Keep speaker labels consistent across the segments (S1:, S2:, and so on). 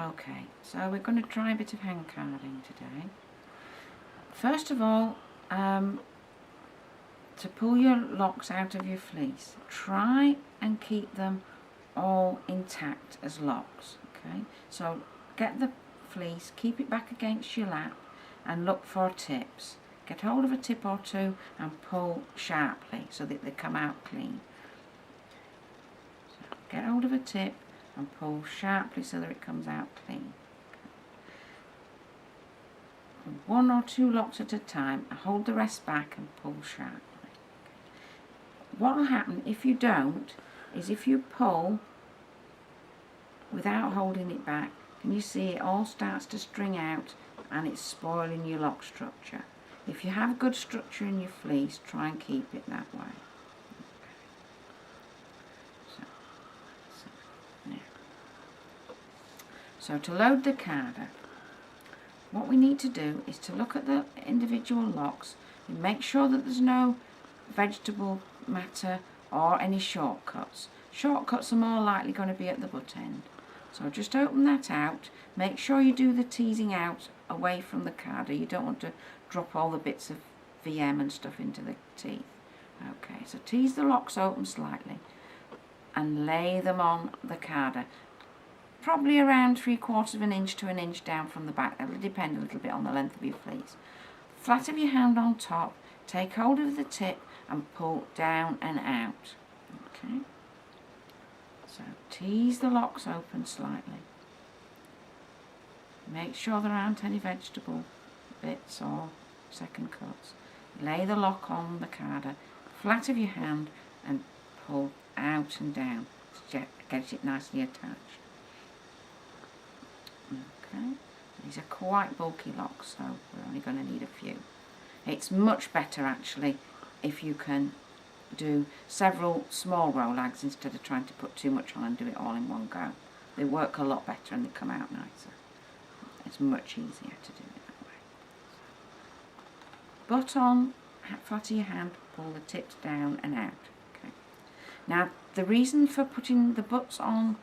S1: Okay, so we're going to try a bit of hand carding today. First of all, to pull your locks out of your fleece, try and keep them all intact as locks. Okay, so get the fleece, keep it back against your lap and look for tips. Get hold of a tip or two and pull sharply so that they come out clean. So get hold of a tip and pull sharply so that it comes out clean. One or two locks at a time, hold the rest back and pull sharply. What will happen if you don't is if you pull without holding it back, can you see it all starts to string out and it's spoiling your lock structure. If you have good structure in your fleece, try and keep it that way. So to load the carder, what we need to do is to look at the individual locks and make sure that there's no vegetable matter or any shortcuts. Shortcuts are more likely going to be at the butt end. So just open that out. Make sure you do the teasing out away from the carder. You don't want to drop all the bits of VM and stuff into the teeth. Okay, so tease the locks open slightly and lay them on the carder. Probably around 3/4 of an inch to an inch down from the back. That will depend a little bit on the length of your fleece. Flat of your hand on top, take hold of the tip and pull down and out. Okay. So tease the locks open slightly. Make sure there aren't any vegetable bits or second cuts. Lay the lock on the carder, flat of your hand, and pull out and down to get it nicely attached. Okay, these are quite bulky locks, so we're only going to need a few. It's much better actually if you can do several small rolags instead of trying to put too much on and do it all in one go. They work a lot better and they come out nicer. It's much easier to do it that way. Butt on, flat of your hand, pull the tips down and out. Okay. Now the reason for putting the butts on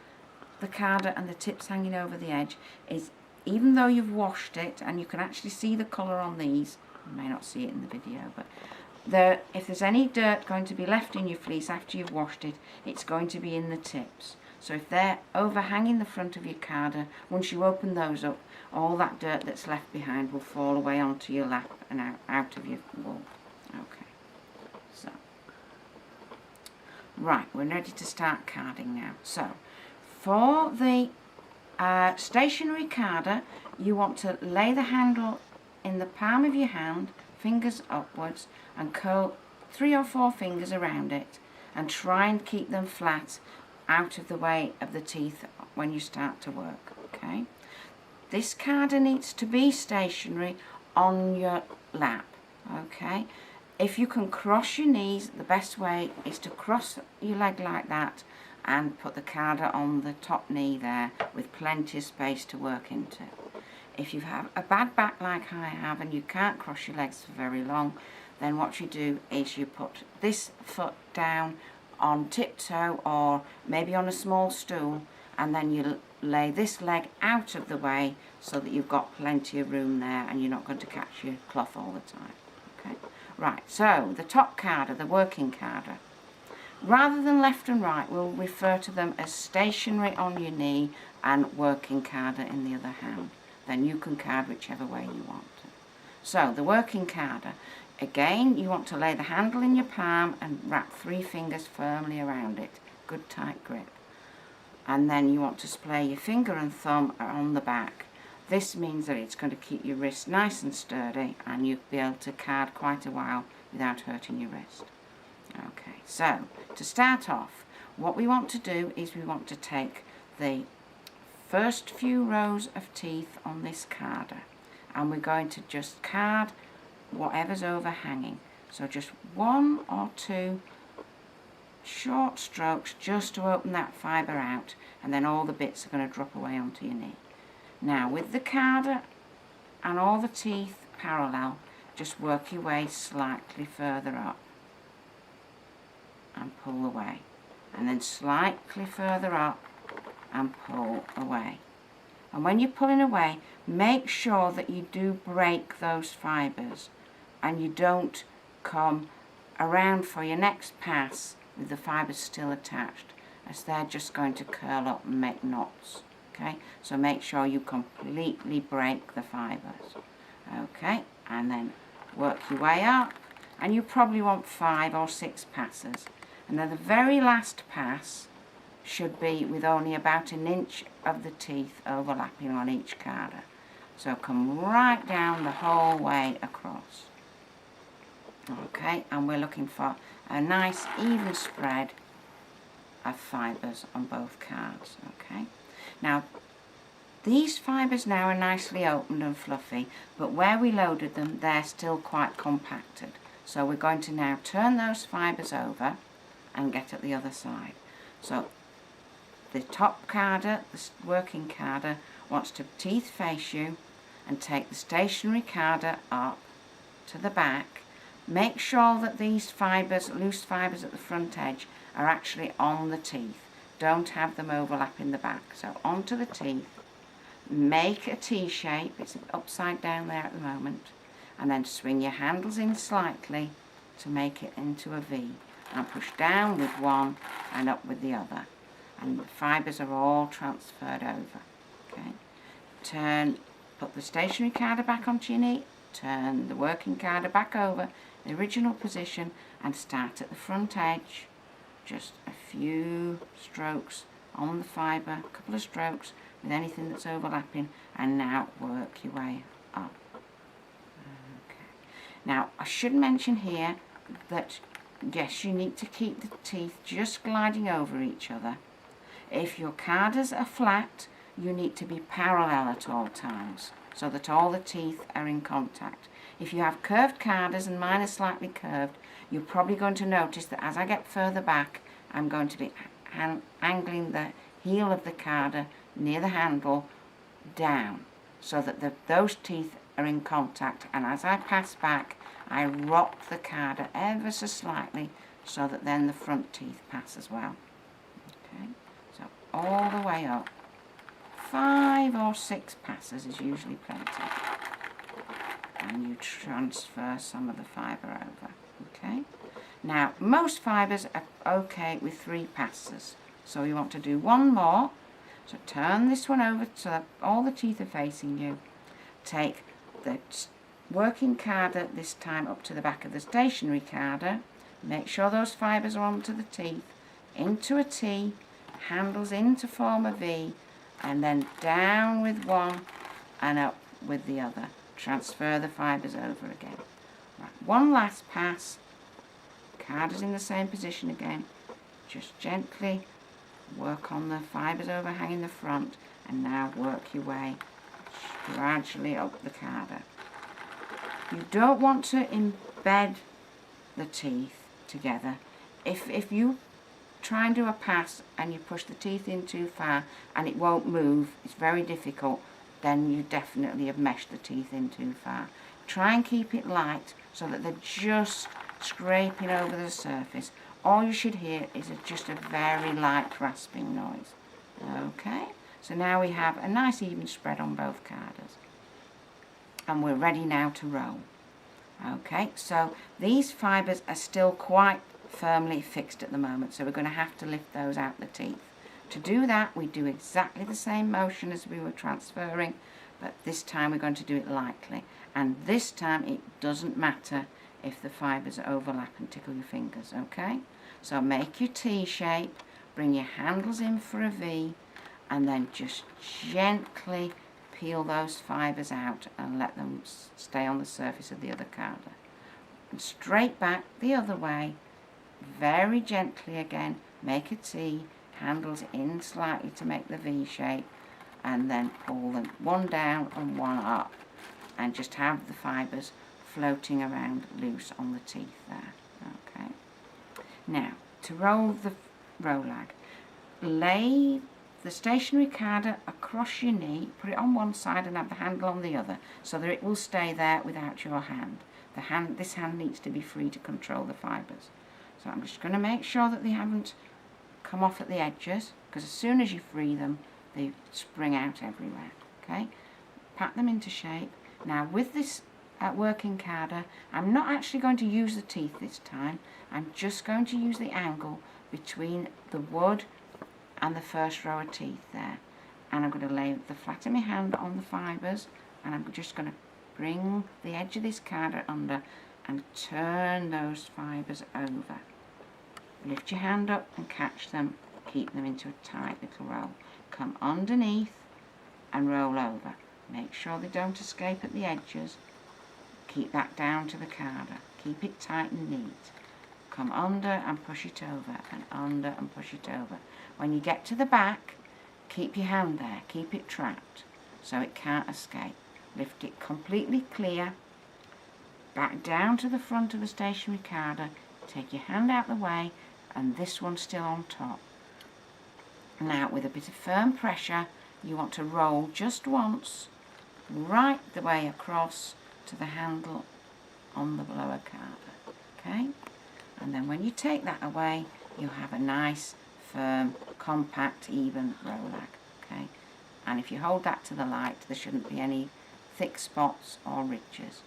S1: the carder and the tips hanging over the edge is even though you've washed it and you can actually see the colour on these, you may not see it in the video, but if there's any dirt going to be left in your fleece after you've washed it, it's going to be in the tips. So if they're overhanging the front of your carder, once you open those up, all that dirt that's left behind will fall away onto your lap and out of your wool. Okay, so right, we're ready to start carding now. So for the stationary carder, you want to lay the handle in the palm of your hand, fingers upwards, and curl 3 or 4 fingers around it and try and keep them flat out of the way of the teeth when you start to work. Okay, this carder needs to be stationary on your lap. Okay, if you can cross your knees, the best way is to cross your leg like that and put the carder on the top knee there with plenty of space to work into. If you have a bad back like I have and you can't cross your legs for very long, then what you do is you put this foot down on tiptoe or maybe on a small stool, and then you lay this leg out of the way so that you've got plenty of room there and you're not going to catch your cloth all the time. Okay, right, so the top carder, the working carder, rather than left and right, we'll refer to them as stationary on your knee and working carder in the other hand. Then you can card whichever way you want to. So the working carder, again, you want to lay the handle in your palm and wrap 3 fingers firmly around it. Good tight grip. And then you want to splay your finger and thumb on the back. This means that it's going to keep your wrist nice and sturdy and you'll be able to card quite a while without hurting your wrist. Okay, so to start off, what we want to do is we want to take the first few rows of teeth on this carder and we're going to just card whatever's overhanging. So just 1 or 2 short strokes just to open that fibre out, and then all the bits are going to drop away onto your knee. Now with the carder and all the teeth parallel, just work your way slightly further up and pull away, and then slightly further up and pull away. And when you're pulling away, make sure that you do break those fibres and you don't come around for your next pass with the fibres still attached, as they're just going to curl up and make knots. Okay, so make sure you completely break the fibres. Okay, and then work your way up, and you probably want 5 or 6 passes. And then the very last pass should be with only about 1 inch of the teeth overlapping on each carder. So come right down the whole way across. Okay, and we're looking for a nice even spread of fibres on both cards. Okay, now these fibres now are nicely opened and fluffy, but where we loaded them, they're still quite compacted. So we're going to now turn those fibres over and get at the other side. So the top carder, the working carder, wants to teeth face you and take the stationary carder up to the back. Make sure that these fibres, loose fibres at the front edge, are actually on the teeth. Don't have them overlapping the back. So onto the teeth, make a T shape, it's upside down there at the moment, and then swing your handles in slightly to make it into a V. And push down with one and up with the other. And the fibres are all transferred over. Okay. Turn, put the stationary carder back onto your knee, turn the working carder back over the original position and start at the front edge. Just a few strokes on the fibre, a couple of strokes with anything that's overlapping, and now work your way up. Okay. Now I should mention here that yes, you need to keep the teeth just gliding over each other. If your carders are flat, you need to be parallel at all times so that all the teeth are in contact. If you have curved carders and mine are slightly curved, you're probably going to notice that as I get further back, I'm going to be angling the heel of the carder near the handle down so that those teeth are in contact, and as I pass back, I rock the carder ever so slightly so that then the front teeth pass as well. Okay, so all the way up. 5 or 6 passes is usually plenty. And you transfer some of the fibre over. Okay. Now, most fibres are okay with 3 passes. So you want to do one more. So turn this one over so that all the teeth are facing you. Take the working carder this time up to the back of the stationary carder. Make sure those fibres are onto the teeth. Into a T, handles in to form a V, and then down with one and up with the other. Transfer the fibres over again. Right, one last pass. Carder's in the same position again. Just gently work on the fibres overhanging the front, and now work your way gradually up the carder. You don't want to embed the teeth together. If you try and do a pass and you push the teeth in too far and it won't move, it's very difficult, then you definitely have meshed the teeth in too far. Try and keep it light so that they're just scraping over the surface. All you should hear is just a very light rasping noise. Okay, so now we have a nice even spread on both carders. And we're ready now to roll. Okay, so these fibres are still quite firmly fixed at the moment, so we're going to have to lift those out the teeth. To do that, we do exactly the same motion as we were transferring, but this time we're going to do it lightly. And this time it doesn't matter if the fibres overlap and tickle your fingers, okay? So make your T shape, bring your handles in for a V, and then just gently peel those fibres out and let them stay on the surface of the other carder. And straight back the other way, very gently again, make a T, handles in slightly to make the V shape, and then pull them one down and one up, and just have the fibres floating around loose on the teeth there. Okay. Now, to roll the rolag, lay the stationary carder across your knee, put it on one side and have the handle on the other, so that it will stay there without your hand. This hand needs to be free to control the fibres. So I'm just going to make sure that they haven't come off at the edges, because as soon as you free them, they spring out everywhere. Okay, pat them into shape. Now with this working carder, I'm not actually going to use the teeth this time. I'm just going to use the angle between the wood and the first row of teeth there. And I'm going to lay the flat of my hand on the fibres, and I'm just going to bring the edge of this carder under and turn those fibres over. Lift your hand up and catch them, keep them into a tight little roll. Come underneath and roll over. Make sure they don't escape at the edges. Keep that down to the carder. Keep it tight and neat. Come under and push it over, and under and push it over. When you get to the back, keep your hand there, keep it trapped so it can't escape. Lift it completely clear, back down to the front of the stationary carder, take your hand out the way, and this one's still on top. Now with a bit of firm pressure, you want to roll just once, right the way across to the handle on the lower carder, okay? And then when you take that away, you'll have a nice, firm, compact, even rolag, okay? And if you hold that to the light, there shouldn't be any thick spots or ridges.